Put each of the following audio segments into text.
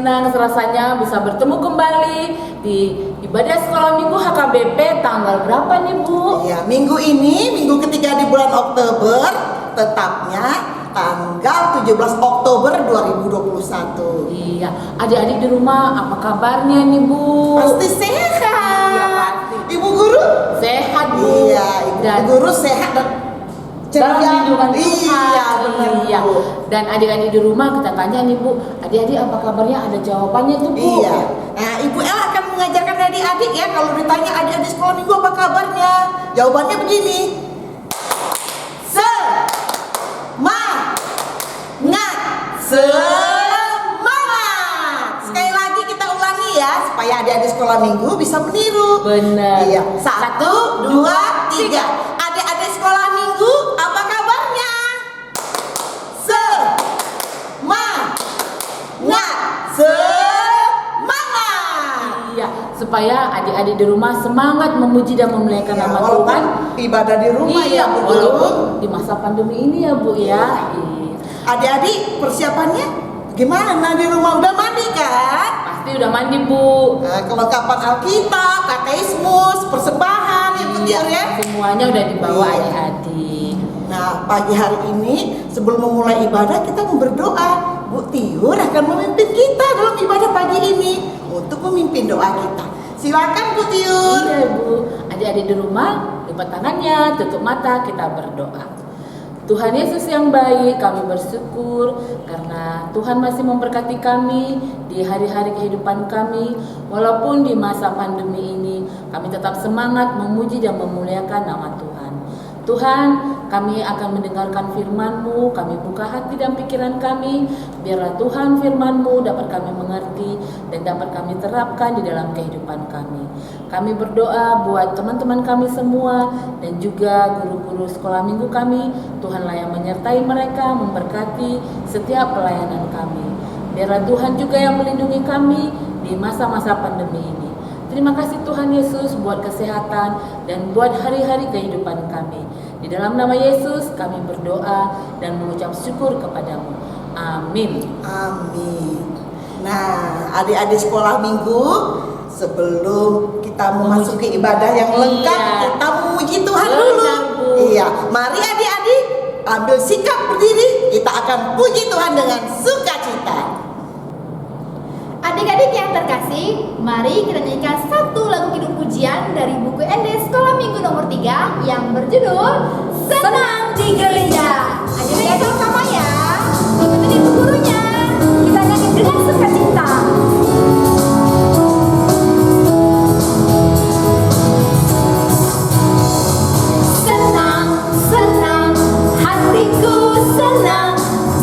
senang rasanya bisa bertemu kembali di ibadah sekolah minggu HKBP tanggal berapa nih Bu? Iya, minggu ini, minggu ketiga di bulan Oktober, tetapnya tanggal 17 Oktober 2021. Iya, adik-adik di rumah apa kabarnya nih Bu? Pasti sehat. Iya, pasti. Ibu guru? Sehat Bu. Iya, ibu guru sehat dan dalam ceria. lindungan Tuhan. Iya, benar Iya. Bu. Dan adik-adik di rumah kita tanya nih Bu, adik-adik apa kabarnya? Ada jawabannya tuh Bu. Iya. Nah, Ibu El akan mengajarkan adik-adik ya, kalau ditanya adik-adik sekolah minggu apa kabarnya? Jawabannya begini. Semangat. Sekali lagi kita ulangi ya, supaya adik-adik sekolah minggu bisa meniru. Benar. Iya. 1, 2, 3. Adik-adik sekolah minggu, apa kabarnya? Semangat. Semangat. Iya, supaya adik-adik di rumah semangat memuji dan memuliakan nama walaupun Tuhan. ibadah di rumah Iya, ya, Bu. walaupun di masa pandemi ini ya Bu ya. Iya. Adik-adik persiapannya gimana di rumah, udah mandi kan? Pasti udah mandi Bu. Nah, kelengkapan Alkitab, katekismus, persembahan itu Iya, ya. semuanya udah dibawa Iya. adik-adik. Nah, pagi hari ini sebelum memulai ibadah kita berdoa. Bu Tiur akan memimpin kita dalam ibadah pagi ini untuk memimpin doa kita. Silakan Bu Tiur. Iya Bu, adik-adik di rumah lipat tangannya, tutup mata, kita berdoa. Tuhan Yesus yang baik, kami bersyukur karena Tuhan masih memberkati kami di hari-hari kehidupan kami. Walaupun di masa pandemi ini, kami tetap semangat memuji dan memuliakan nama Tuhan. Tuhan, kami akan mendengarkan firman-Mu, kami buka hati dan pikiran kami, biarlah Tuhan firman-Mu dapat kami mengerti dan dapat kami terapkan di dalam kehidupan kami. Kami berdoa buat teman-teman kami semua dan juga guru-guru sekolah minggu kami, Tuhanlah yang menyertai mereka, memberkati setiap pelayanan kami. Biarlah Tuhan juga yang melindungi kami di masa-masa pandemi ini. Terima kasih Tuhan Yesus buat kesehatan dan buat hari-hari kehidupan kami. Di dalam nama Yesus kami berdoa dan mengucap syukur kepadamu. Amin. Amin. Nah, adik-adik sekolah minggu, sebelum kita memasuki ibadah yang lengkap, Iya. kita memuji Tuhan Benar, dulu. Bu. Iya, mari adik-adik ambil sikap berdiri, kita akan puji Tuhan dengan sukacita. Adik-adik yang terkasih, mari kita nyanyikan satu lagu hidup pujian dari buku ND Sekolah Minggu nomor 3 yang berjudul Senang di Gereja. Adik-adik sama ya, ikutin ibu gurunya, kita nyanyi dengan sukacita. Senang, senang, hatiku senang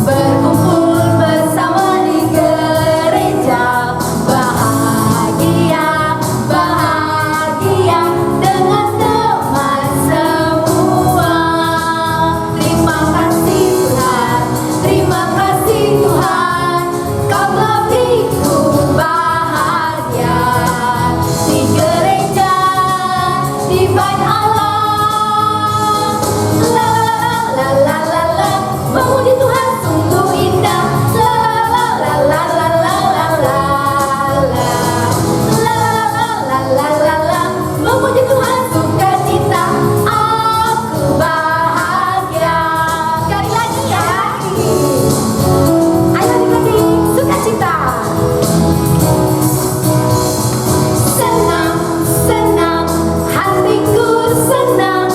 berkumpul bersama di gereja. Bahagia, bahagia dengan teman semua. Terima kasih Tuhan, terima kasih Tuhan, Kau telah beriku bahagia di gereja, di bait Allah. La la la la la, memuji Tuhan sungguh indah. La la la la la la la la la. La la la la la, memuji Tuhan sukacita. Aku bahagia. Sekali lagi ya. Ayo adik-adik, sukacita. Senang, senang, hatiku senang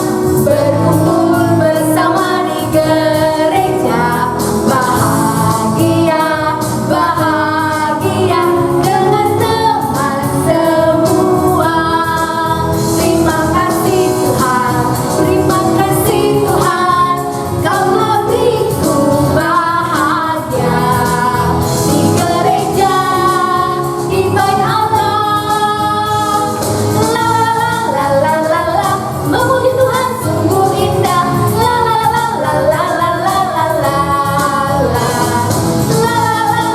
berkumpul bersama di gereja. Bahagia, bahagia dengan teman semua. Terima kasih Tuhan, terima kasih Tuhan, Kau telah beriku bahagia di gereja, di bait Allah. La la la la la, memuji Tuhan sungguh indah. La la la la la la la la la la. La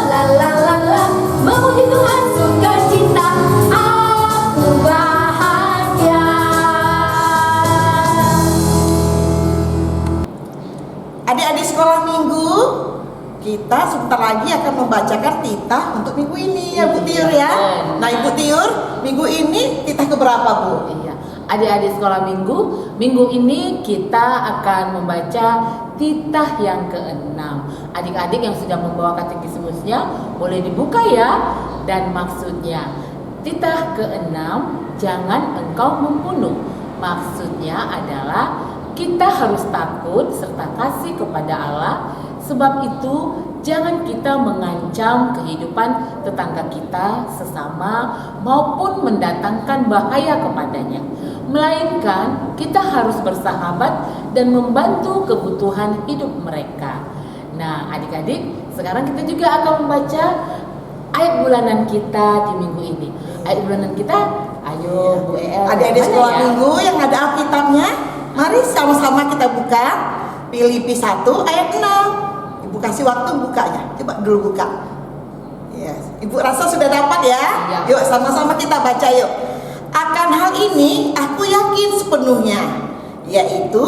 la la la la, memuji Tuhan sukacita. Aku bahagia. Adik-adik sekolah minggu, kita sebentar lagi akan membacakan titah untuk minggu ini ya Bu Tiur ya. Nah Ibu Tiur, minggu ini titah keberapa Bu? Iya, adik-adik sekolah minggu ini kita akan membaca titah yang ke-6. Adik-adik yang sudah membawa katekismusnya boleh dibuka ya. Dan maksudnya titah ke-6, jangan engkau membunuh. Maksudnya adalah kita harus takut serta kasih kepada Allah. Sebab itu jangan kita mengancam kehidupan tetangga kita sesama maupun mendatangkan bahaya kepadanya. Melainkan kita harus bersahabat dan membantu kebutuhan hidup mereka. Nah adik-adik, sekarang kita juga akan membaca ayat bulanan kita di minggu ini. Ayat bulanan kita, ayo Bu El. Adik-adik sekolah minggu yang ada Alkitabnya, mari sama-sama kita buka Filipi 1 ayat 6. Ibu kasih waktu bukanya, coba dulu buka. Yes. Ibu rasa sudah dapat ya? Ya. Yuk sama-sama kita baca yuk. Akan hal ini aku yakin sepenuhnya, yaitu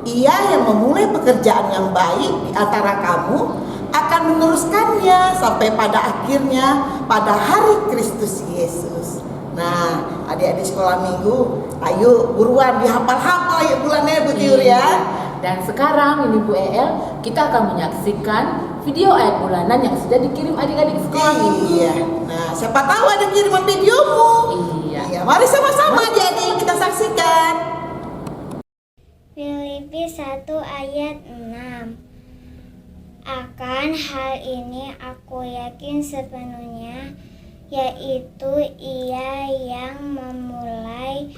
Ia yang memulai pekerjaan yang baik di antara kamu akan meneruskannya sampai pada akhirnya pada hari Kristus Yesus. Nah, adik-adik sekolah minggu, ayo buruan dihafal-hafal ya bulannya Bu Tiur ya. Dan sekarang ini Bu El, kita akan menyaksikan video ayat bulanan yang sudah dikirim adik-adik sekolah minggu. Iya. Nah, siapa tahu ada kiriman videomu. Iya, mari sama-sama adik-adik kita saksikan. Filipi 1 ayat 6. Akan hal ini aku yakin sepenuhnya, yaitu Ia yang memulai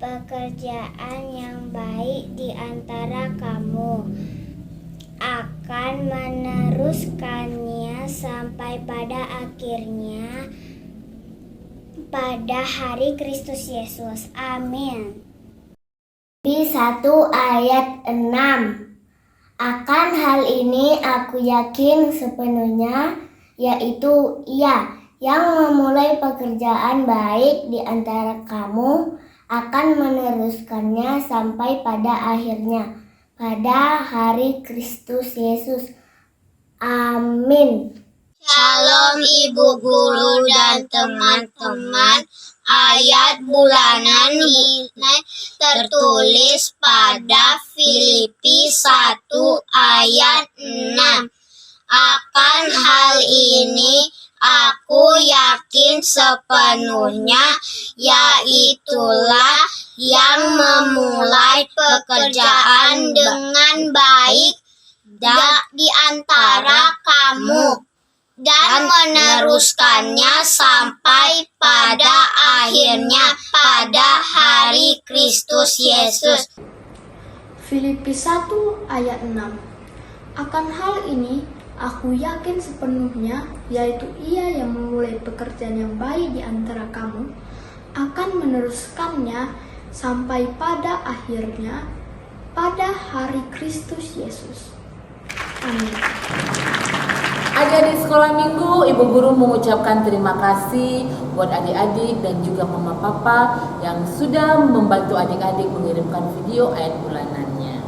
pekerjaan yang baik di antara kamu akan meneruskannya sampai pada akhirnya pada hari Kristus Yesus. Amin. Di 1 ayat 6. Akan hal ini aku yakin sepenuhnya, yaitu Ia yang memulai pekerjaan baik di antara kamu akan meneruskannya sampai pada akhirnya pada hari Kristus Yesus. Amin. Shalom Ibu Guru dan teman-teman. Ayat bulanan ini tertulis pada Filipi 1 ayat 6. Akan hal ini aku yakin sepenuhnya, yaitulah yang memulai pekerjaan dengan baik di antara kamu dan meneruskannya sampai pada akhirnya pada hari Kristus Yesus. Filipi 1 ayat 6. Akan hal ini aku yakin sepenuhnya, yaitu Ia yang memulai pekerjaan yang baik di antara kamu akan meneruskannya sampai pada akhirnya pada hari Kristus Yesus. Amin. Adik-adik sekolah minggu, Ibu Guru mengucapkan terima kasih buat adik-adik dan juga mama papa yang sudah membantu adik-adik mengirimkan video ayat bulanannya.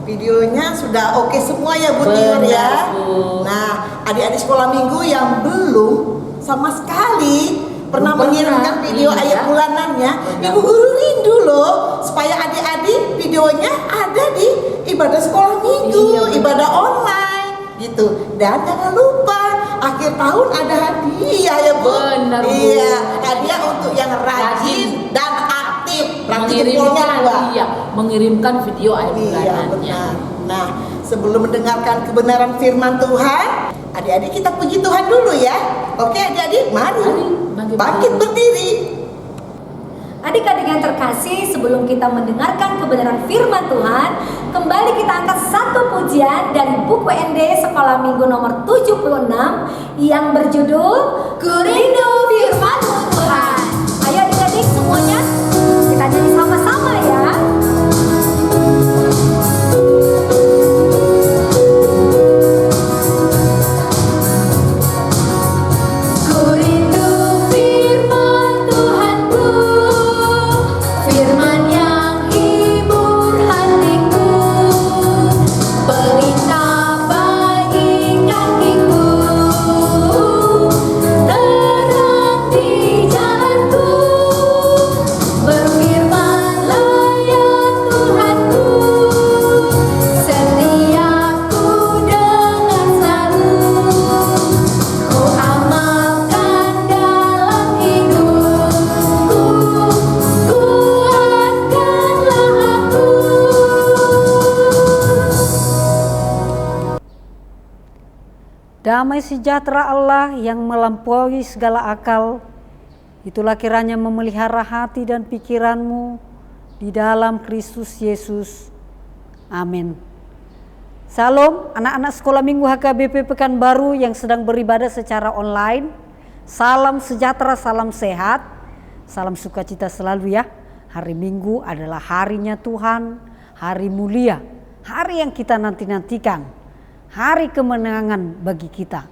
Videonya sudah oke semua ya Bu Tiur ya. Bu. Nah, adik-adik sekolah minggu yang belum sama sekali pernah mengirimkan video ayat bulanannya, Ibu Guru rindu loh supaya adik-adik videonya ada di ibadah sekolah minggu, ibadah online gitu. Dan jangan lupa akhir tahun ada hadiah ya Bu. Benar, Bu. Iya, hadiah untuk yang rajin dan aktif. Mengirimkan video ayat Iya, bulanannya. benar. Nah, sebelum mendengarkan kebenaran firman Tuhan, adik-adik kita puji Tuhan dulu ya. Oke adik-adik, mari bangkit berdiri. Adik-adik yang terkasih, sebelum kita mendengarkan kebenaran firman Tuhan, kembali kita angkat satu pujian dari buku ND Sekolah Minggu nomor 76 yang berjudul Ku Rindu Firman-Mu Tuhan. Ayo adik-adik semuanya, kita nyanyi sama-sama ya. Ku rindu firman Tuhanku, firman yang hibur hatiku, pelita bagi Damai sejahtera Allah yang melampaui segala akal, itulah kiranya memelihara hati dan pikiranmu di dalam Kristus Yesus. Amin. Salam anak-anak sekolah minggu HKBP Pekanbaru yang sedang beribadah secara online. Salam sejahtera, salam sehat, salam sukacita selalu ya. Hari Minggu adalah harinya Tuhan, hari mulia, hari yang kita nanti-nantikan. Hari kemenangan bagi kita.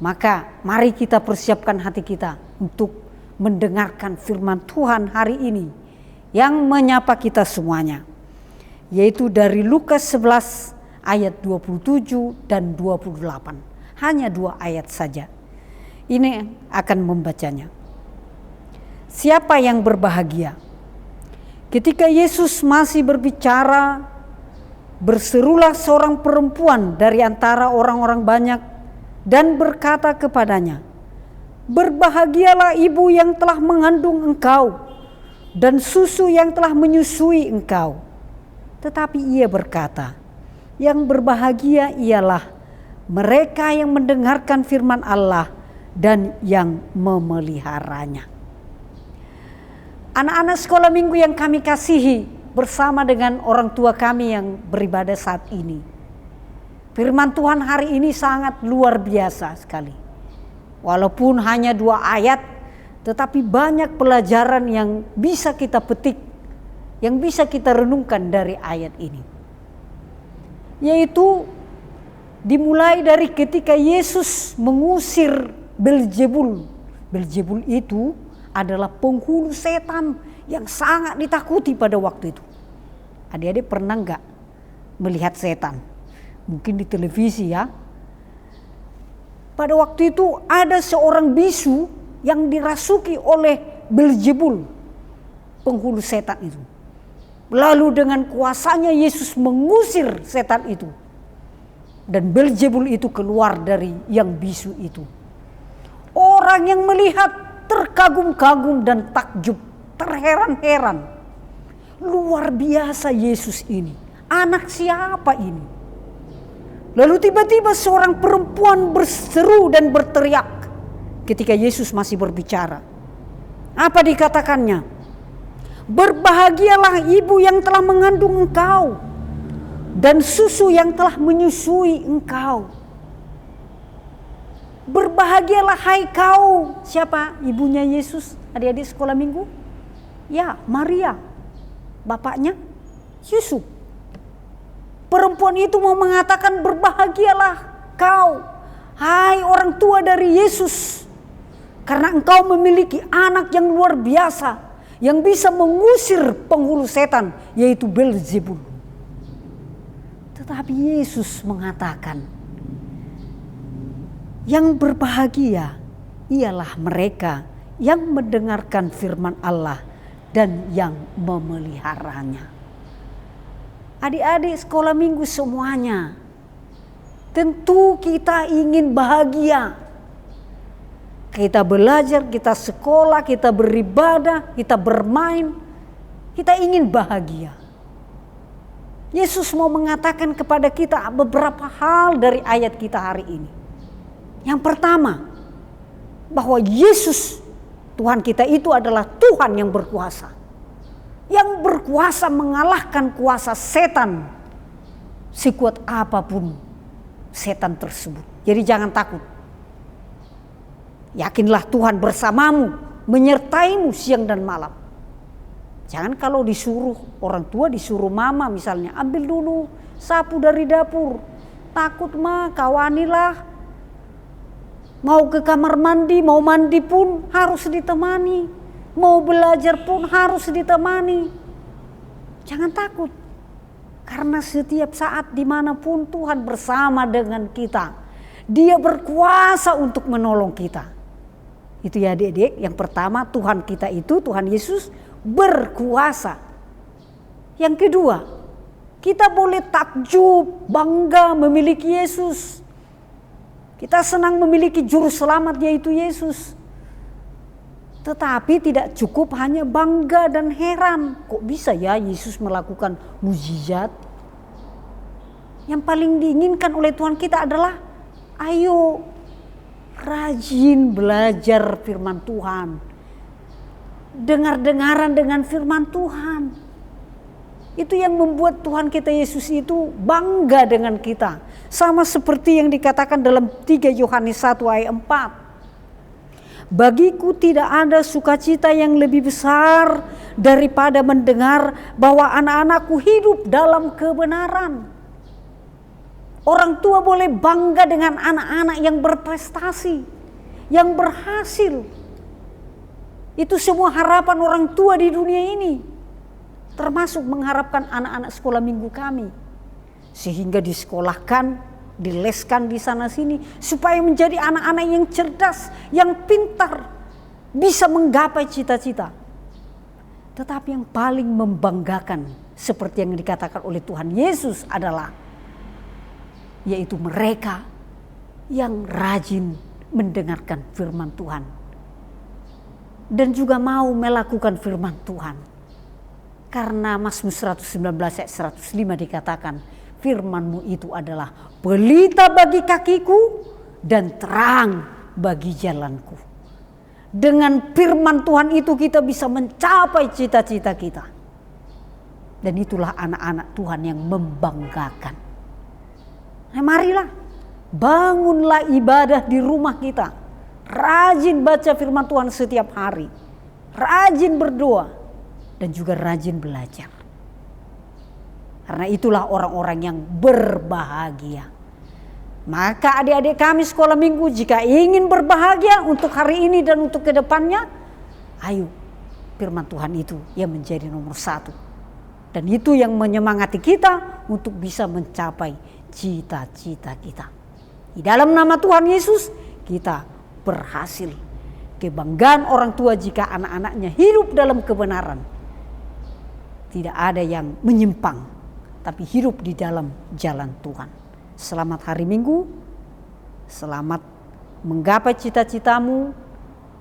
Maka mari kita persiapkan hati kita untuk mendengarkan firman Tuhan hari ini yang menyapa kita semuanya. Yaitu dari Lukas 11 ayat 27 dan 28. Hanya 2 ayat saja. Ini akan membacanya. Siapa yang berbahagia? Ketika Yesus masih berbicara, berserulah seorang perempuan dari antara orang-orang banyak dan berkata kepadanya, "Berbahagialah ibu yang telah mengandung engkau dan susu yang telah menyusui engkau." Tetapi ia berkata, "Yang berbahagia ialah mereka yang mendengarkan firman Allah dan yang memeliharanya." Anak-anak sekolah minggu yang kami kasihi, bersama dengan orang tua kami yang beribadah saat ini, firman Tuhan hari ini sangat luar biasa sekali. Walaupun hanya 2 ayat, tetapi banyak pelajaran yang bisa kita petik, yang bisa kita renungkan dari ayat ini. Yaitu dimulai dari ketika Yesus mengusir Beelzebul. Beelzebul itu adalah penghulu setan yang sangat ditakuti pada waktu itu. Adik-adik pernah enggak melihat setan? Mungkin di televisi ya. Pada waktu itu ada seorang bisu yang dirasuki oleh Beelzebul, penghulu setan itu. Lalu dengan kuasanya Yesus mengusir setan itu. Dan Beelzebul itu keluar dari yang bisu itu. Orang yang melihat terkagum-kagum dan takjub, terheran-heran. Luar biasa Yesus ini. Anak siapa ini? Lalu tiba-tiba seorang perempuan berseru dan berteriak ketika Yesus masih berbicara. Apa dikatakannya? "Berbahagialah ibu yang telah mengandung engkau dan susu yang telah menyusui engkau." Berbahagialah hai kau. Siapa ibunya Yesus? Adik-adik sekolah minggu? Ya, Maria. Bapaknya Yusuf. Perempuan itu mau mengatakan, berbahagialah kau, hai orang tua dari Yesus, karena engkau memiliki anak yang luar biasa, yang bisa mengusir penghulu setan, yaitu Beelzebul. Tetapi Yesus mengatakan, yang berbahagia ialah mereka yang mendengarkan firman Allah dan yang memeliharanya. Adik-adik sekolah minggu semuanya, tentu kita ingin bahagia. Kita belajar, kita sekolah, kita beribadah, kita bermain, kita ingin bahagia. Yesus mau mengatakan kepada kita beberapa hal dari ayat kita hari ini. Yang pertama, bahwa Yesus Tuhan kita itu adalah Tuhan yang berkuasa. Yang berkuasa mengalahkan kuasa setan. Sekuat apapun setan tersebut. Jadi jangan takut. Yakinlah Tuhan bersamamu, menyertaimu siang dan malam. Jangan kalau disuruh orang tua, disuruh mama misalnya, ambil dulu sapu dari dapur. Takut mah, kawanilah. Mau ke kamar mandi, mau mandi pun harus ditemani. Mau belajar pun harus ditemani. Jangan takut. Karena setiap saat dimanapun Tuhan bersama dengan kita. Dia berkuasa untuk menolong kita. Itu ya adik-adik. Yang pertama, Tuhan kita itu, Tuhan Yesus berkuasa. Yang kedua, kita boleh takjub, bangga memiliki Yesus. Kita senang memiliki juru selamat yaitu Yesus. Tetapi tidak cukup hanya bangga dan heran. Kok bisa ya Yesus melakukan mukjizat? Yang paling diinginkan oleh Tuhan kita adalah Ayo rajin belajar firman Tuhan. Dengar-dengaran dengan firman Tuhan. Itu yang membuat Tuhan kita Yesus itu bangga dengan kita. Sama seperti yang dikatakan dalam 3 Yohanes 1 ayat 4. Bagiku tidak ada sukacita yang lebih besar daripada mendengar bahwa anak-anakku hidup dalam kebenaran. Orang tua boleh bangga dengan anak-anak yang berprestasi, yang berhasil. Itu semua harapan orang tua di dunia ini. Termasuk mengharapkan anak-anak sekolah minggu kami. Sehingga disekolahkan, dileskan di sana sini. Supaya menjadi anak-anak yang cerdas, yang pintar. Bisa menggapai cita-cita. Tetapi yang paling membanggakan, seperti yang dikatakan oleh Tuhan Yesus adalah, yaitu mereka yang rajin mendengarkan firman Tuhan. Dan juga mau melakukan firman Tuhan. Karena Mazmur 119 ayat 105 dikatakan, firman-Mu itu adalah pelita bagi kakiku dan terang bagi jalanku. Dengan firman Tuhan itu kita bisa mencapai cita-cita kita. Dan itulah anak-anak Tuhan yang membanggakan. Nah, marilah bangunlah ibadah di rumah kita. Rajin baca firman Tuhan setiap hari. Rajin berdoa. Dan juga rajin belajar. Karena itulah orang-orang yang berbahagia. Maka adik-adik kami sekolah minggu, jika ingin berbahagia untuk hari ini dan untuk kedepannya, ayo firman Tuhan itu yang menjadi nomor 1. Dan itu yang menyemangati kita untuk bisa mencapai cita-cita kita. Di dalam nama Tuhan Yesus kita berhasil. Kebanggaan orang tua jika anak-anaknya hidup dalam kebenaran. Tidak ada yang menyimpang, tapi hidup di dalam jalan Tuhan. Selamat hari Minggu, selamat menggapai cita-citamu,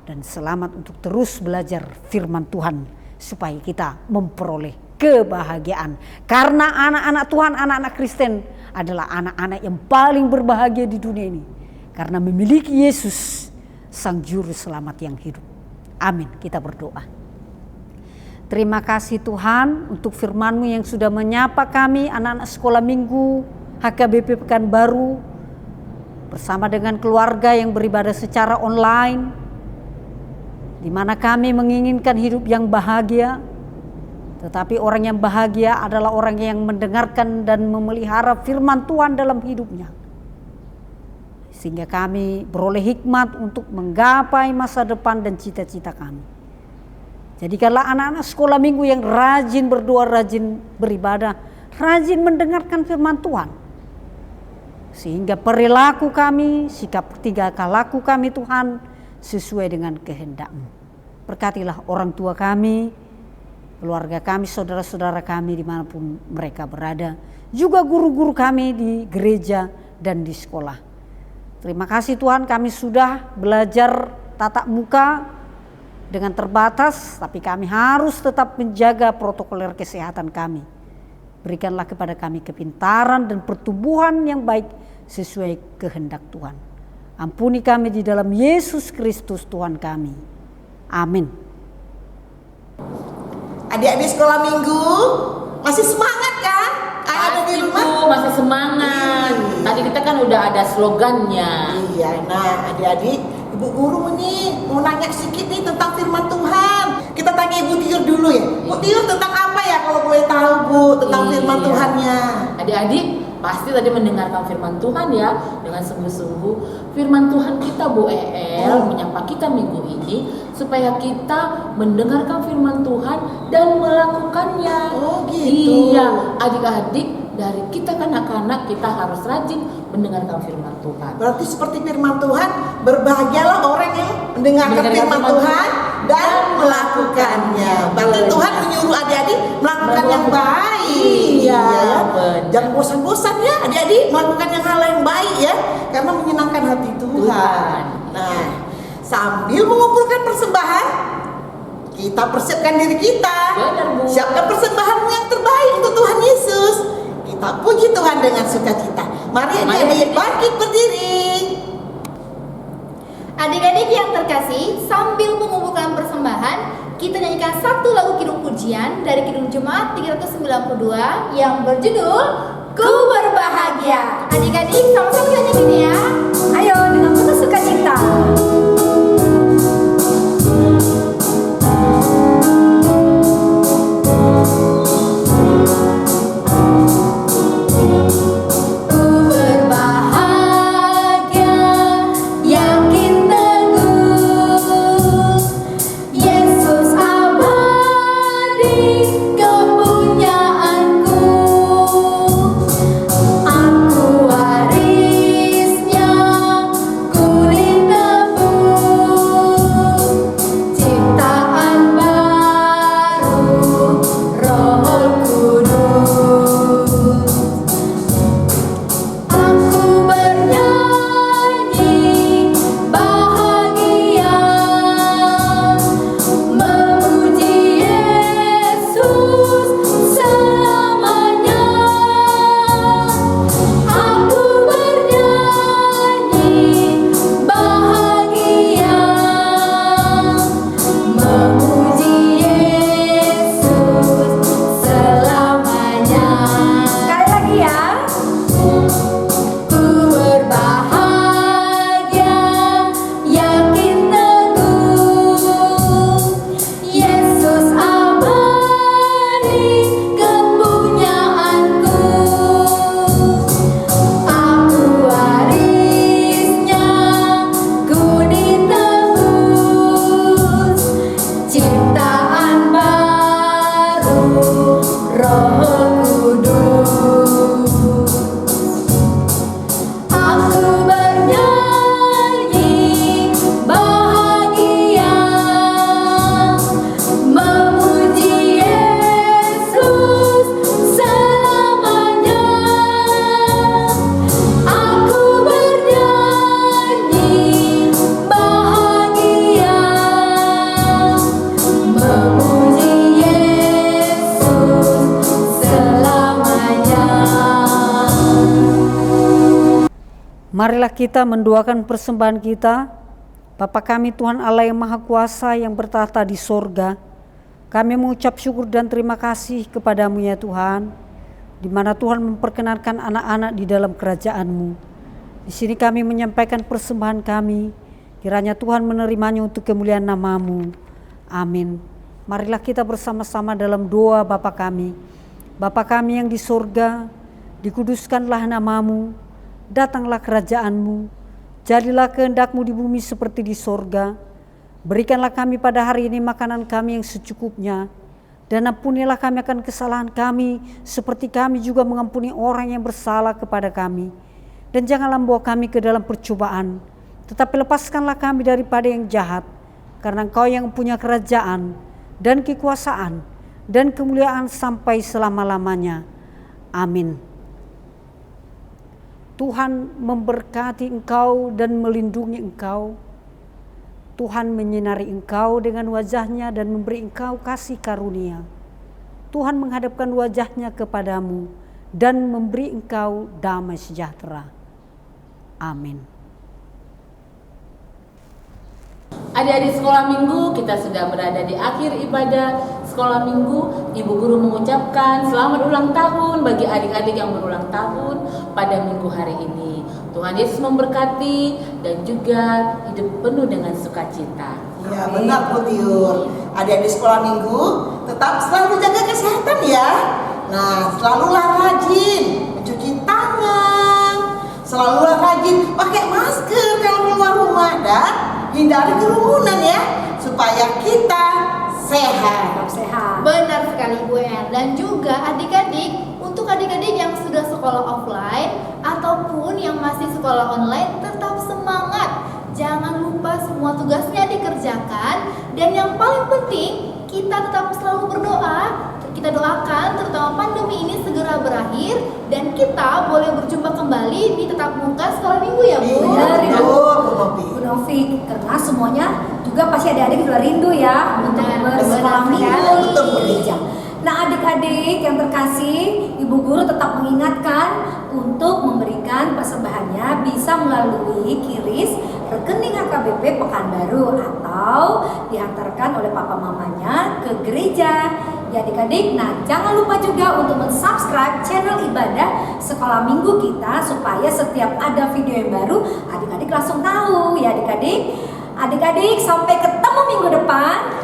dan selamat untuk terus belajar firman Tuhan supaya kita memperoleh kebahagiaan. Karena anak-anak Tuhan, anak-anak Kristen adalah anak-anak yang paling berbahagia di dunia ini. Karena memiliki Yesus, Sang Juru Selamat yang hidup. Amin. Kita berdoa. Terima kasih Tuhan untuk firman-Mu yang sudah menyapa kami anak-anak sekolah minggu HKBP Pekanbaru bersama dengan keluarga yang beribadah secara online, di mana kami menginginkan hidup yang bahagia. Tetapi orang yang bahagia adalah orang yang mendengarkan dan memelihara firman Tuhan dalam hidupnya. Sehingga kami beroleh hikmat untuk menggapai masa depan dan cita-cita kami. Jadikanlah anak-anak sekolah minggu yang rajin berdoa, rajin beribadah, rajin mendengarkan firman Tuhan. Sehingga perilaku kami, sikap tingkah laku kami Tuhan sesuai dengan kehendak-Mu. Berkatilah orang tua kami, keluarga kami, saudara-saudara kami dimanapun mereka berada. Juga guru-guru kami di gereja dan di sekolah. Terima kasih Tuhan, kami sudah belajar tatap muka dengan terbatas, tapi kami harus tetap menjaga protokoler kesehatan kami. Berikanlah kepada kami kepintaran dan pertumbuhan yang baik sesuai kehendak Tuhan. Ampuni kami di dalam Yesus Kristus Tuhan kami. Amin. Adik-adik sekolah minggu masih semangat kan? Ada di rumah? Masih semangat. Tadi kita kan udah ada slogannya. Iya, nah adik-adik, Ibu Guru nih mau nanya sedikit nih tentang firman Tuhan. Kita tanya Ibu Tiur dulu ya. Bu Tiur tentang apa ya kalau boleh tahu Bu tentang firman Tuhannya? Adik-adik pasti tadi mendengarkan firman Tuhan ya dengan sungguh-sungguh. Firman Tuhan kita Bu menyapa kita minggu ini supaya kita mendengarkan firman Tuhan dan melakukannya. Oh gitu. Iya, adik-adik dari kita kanak-kanak kita harus rajin mendengarkan firman Tuhan. Berarti seperti firman Tuhan, berbahagialah orang yang mendengarkan firman Tuhan dan melakukannya. Berarti Tuhan menyuruh adik-adik melakukan yang baik. Iya, jangan bosan-bosan ya adik-adik melakukan yang hal yang baik ya, karena menyenangkan hati Tuhan. Nah, sambil mengumpulkan persembahan, kita persiapkan diri kita. Benar, Bu. Siapkan persembahanmu yang terbaik untuk Tuhan Yesus. Kita puji Tuhan dengan sukacita. Mari adik-adik bangkit berdiri. Adik-adik yang terkasih, sambil mengumpulkan persembahan, kita nyanyikan satu lagu kidung pujian dari Kidung Jemaat 392 yang berjudul Ku Berbahagia. Adik-adik sama-sama kita nyanyiin ya. Ayo dengan penuh sukacita. Marilah kita mendoakan persembahan kita. Bapa kami Tuhan Allah yang Maha Kuasa yang bertahta di sorga, kami mengucap syukur dan terima kasih kepadamu ya Tuhan, di mana Tuhan memperkenankan anak-anak di dalam kerajaan-Mu. Di sini kami menyampaikan persembahan kami, kiranya Tuhan menerimanya untuk kemuliaan nama-Mu. Amin. Marilah kita bersama-sama dalam doa Bapa kami. Bapa kami yang di sorga, dikuduskanlah nama-Mu. Datanglah kerajaan-Mu, jadilah kehendak-Mu di bumi seperti di sorga. Berikanlah kami pada hari ini makanan kami yang secukupnya, dan ampunilah kami akan kesalahan kami, seperti kami juga mengampuni orang yang bersalah kepada kami. Dan janganlah membawa kami ke dalam percobaan, tetapi lepaskanlah kami daripada yang jahat, karena Engkau yang punya kerajaan, dan kekuasaan, dan kemuliaan sampai selama-lamanya. Amin. Tuhan memberkati engkau dan melindungi engkau. Tuhan menyinari engkau dengan wajahnya dan memberi engkau kasih karunia. Tuhan menghadapkan wajahnya kepadamu dan memberi engkau damai sejahtera. Amin. Adik-adik sekolah minggu, kita sudah berada di akhir ibadah sekolah minggu. Ibu guru mengucapkan selamat ulang tahun bagi adik-adik yang berulang tahun pada minggu hari ini. Tuhan Yesus memberkati dan juga hidup penuh dengan sukacita. Ya benar Bu Tiur. Adik-adik sekolah minggu tetap selalu jaga kesehatan ya. Nah, selalulah rajin mencuci tangan, selalulah rajin pakai masker kalau keluar rumah dan hindari kerumunan ya, supaya kita sehat. Benar sekali Bu Er. Dan juga adik-adik, untuk adik-adik yang sudah sekolah offline ataupun yang masih sekolah online, tetap semangat. Jangan lupa semua tugasnya dikerjakan. Dan yang paling penting, kita tetap selalu berdoa. Kita doakan terutama pandemi ini segera berakhir dan kita boleh berjumpa kembali di tetap muka sekolah minggu ya Bu. Benar ya Bu Novi, karena semuanya juga pasti adik-adik sudah rindu ya untuk bersekolah minggu di gereja. Nah adik-adik yang terkasih, Ibu Guru tetap mengingatkan untuk memberikan persembahannya bisa bisa melalui QRIS rekening HKBP Pekanbaru atau diantarkan oleh papa mamanya ke gereja. Ya adik-adik, nah jangan lupa juga untuk mensubscribe channel ibadah sekolah minggu kita supaya setiap ada video yang baru adik-adik langsung tahu ya adik-adik. Adik-adik sampai ketemu minggu depan.